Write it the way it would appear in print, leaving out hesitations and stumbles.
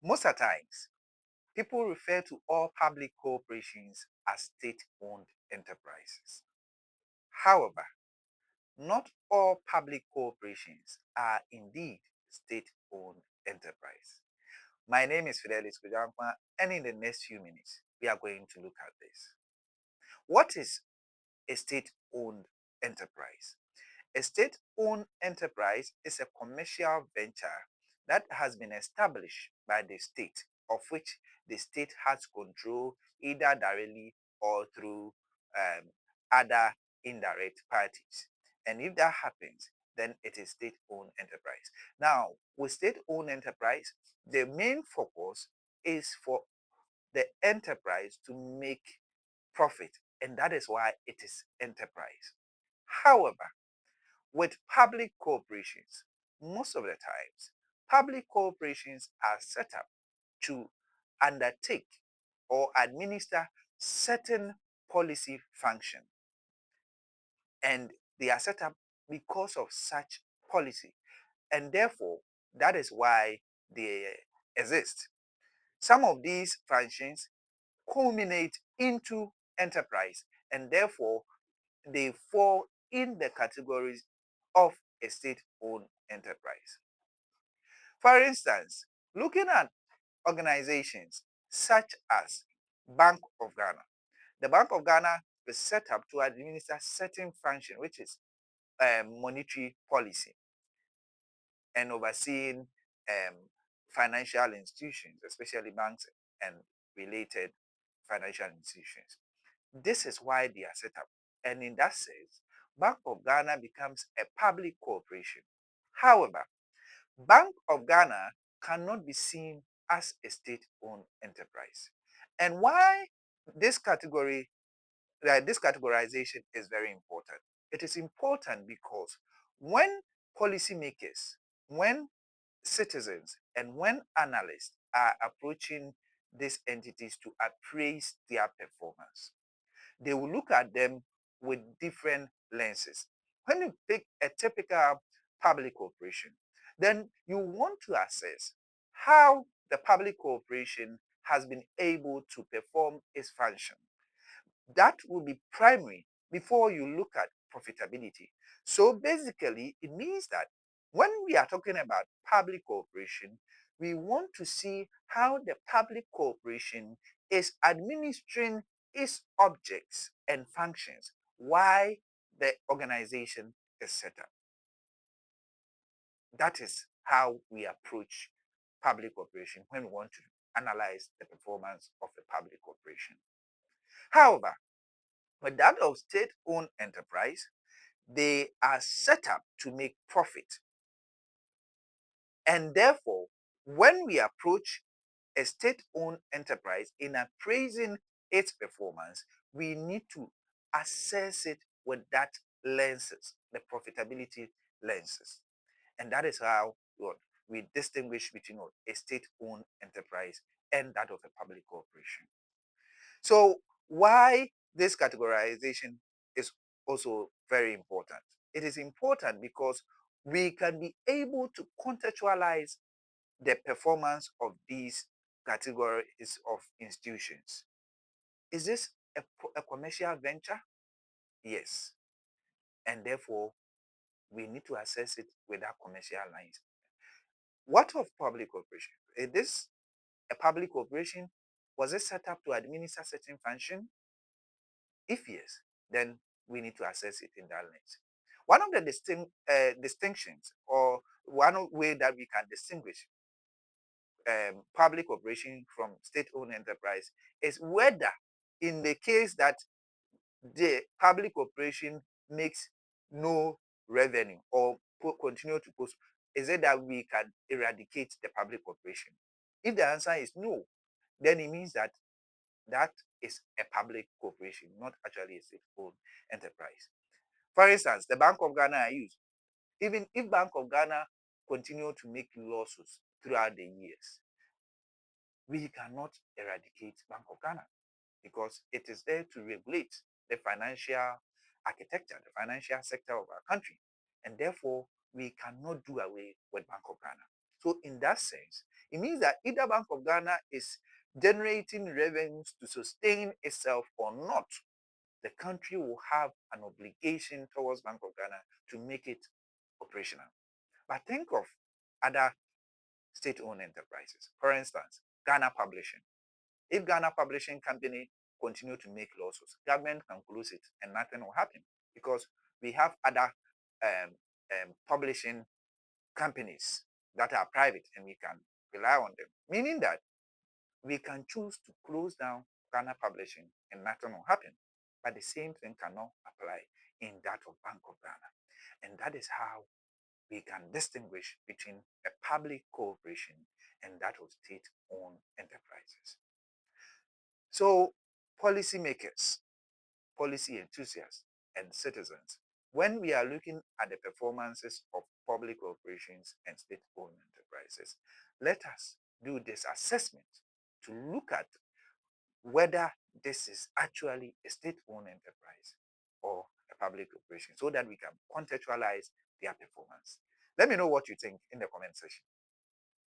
Most of the times, people refer to all public corporations as state-owned enterprises. However, not all public corporations are indeed state-owned enterprises. My name is Fidelis Kujankwa, and in the next few minutes, we are going to look at this. What is a state-owned enterprise? A state-owned enterprise is a commercial venture that has been established by the state, of which the state has control either directly or through other indirect parties. And if that happens, then it is state-owned enterprise. Now, with state-owned enterprise, the main focus is for the enterprise to make profit, and that is why it is enterprise. However, with public corporations, most of the times, public corporations are set up to undertake or administer certain policy function, and they are set up because of such policy, and therefore that is why they exist. Some of these functions culminate into enterprise, and therefore they fall in the categories of a state-owned enterprise. For instance, looking at organizations such as Bank of Ghana. The Bank of Ghana is set up to administer certain function, which is monetary policy and overseeing financial institutions, especially banks and related financial institutions. This is why they are set up. And in that sense, Bank of Ghana becomes a public corporation. However, Bank of Ghana cannot be seen as a state-owned enterprise. And why this category, this categorization is very important. It is important because when policymakers, when citizens, and when analysts are approaching these entities to appraise their performance, they will look at them with different lenses. When you pick a typical public corporation, then you want to assess how the public corporation has been able to perform its function. That will be primary before you look at profitability. So basically, it means that when we are talking about public corporation, we want to see how the public corporation is administering its objects and functions, why the organization is set up. That is how we approach public corporation when we want to analyze the performance of a public corporation. However, with that of state-owned enterprise, they are set up to make profit. And therefore, when we approach a state-owned enterprise in appraising its performance, we need to assess it with that lenses, the profitability lenses. And that is how we distinguish between a state-owned enterprise and that of a public corporation. So why this categorization is also very important. It is important because we can be able to contextualize the performance of these categories of institutions. Is this a commercial venture? Yes. And therefore, we need to assess it with our commercial lines. What of public corporation? Is this a public corporation? Was it set up to administer certain function? If yes, then we need to assess it in that lens. One of the distinctions, or one way that we can distinguish public corporation from state-owned enterprise is whether, in the case that the public corporation makes no revenue or continue to post, is it that we can eradicate the public corporation? If the answer is no, then it means that that is a public corporation, not actually a state-owned enterprise. For instance, the Bank of Ghana I use, even if Bank of Ghana continue to make losses throughout the years, we cannot eradicate Bank of Ghana because it is there to regulate the financial architecture, the financial sector of our country. And therefore, we cannot do away with Bank of Ghana. So in that sense, it means that either Bank of Ghana is generating revenues to sustain itself or not, the country will have an obligation towards Bank of Ghana to make it operational. But think of other state-owned enterprises. For instance, Ghana Publishing. If Ghana Publishing Company continue to make losses, government can close it and nothing will happen because we have other publishing companies that are private and we can rely on them. Meaning that we can choose to close down Ghana Publishing and nothing will happen. But the same thing cannot apply in that of Bank of Ghana. And that is how we can distinguish between a public corporation and that of state-owned enterprises. So policymakers, policy enthusiasts, and citizens, when we are looking at the performances of public corporations and state-owned enterprises, let us do this assessment to look at whether this is actually a state-owned enterprise or a public corporation so that we can contextualize their performance. Let me know what you think in the comment section.